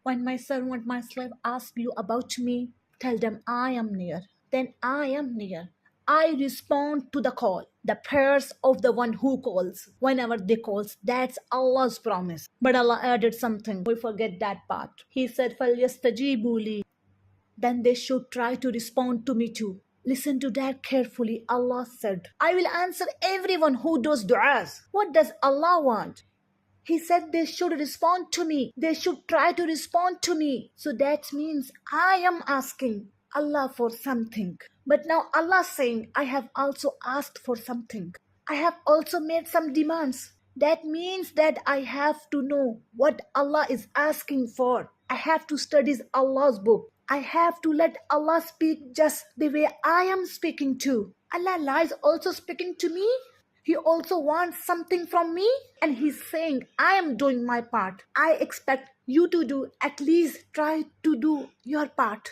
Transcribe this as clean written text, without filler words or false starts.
When my servant, my slave ask you about me, tell them I am near. Then I am near. I respond to the call, the prayers of the one who calls. Whenever they calls, that's Allah's promise. But Allah added something. We forget that part. He said, فَلْيَسْتَجِيبُوا لِي. Then they should try to respond to me too. Listen to that carefully. Allah said, I will answer everyone who does du'as. What does Allah want? He said they should respond to me. They should try to respond to me. So that means I am asking Allah for something. But now Allah is saying, I have also asked for something. I have also made some demands. That means that I have to know what Allah is asking for. I have to study Allah's book. I have to let Allah speak just the way I am speaking to. Allah is also speaking to me. He also wants something from me, and He's saying, I am doing my part. I expect you to do, at least try to do your part.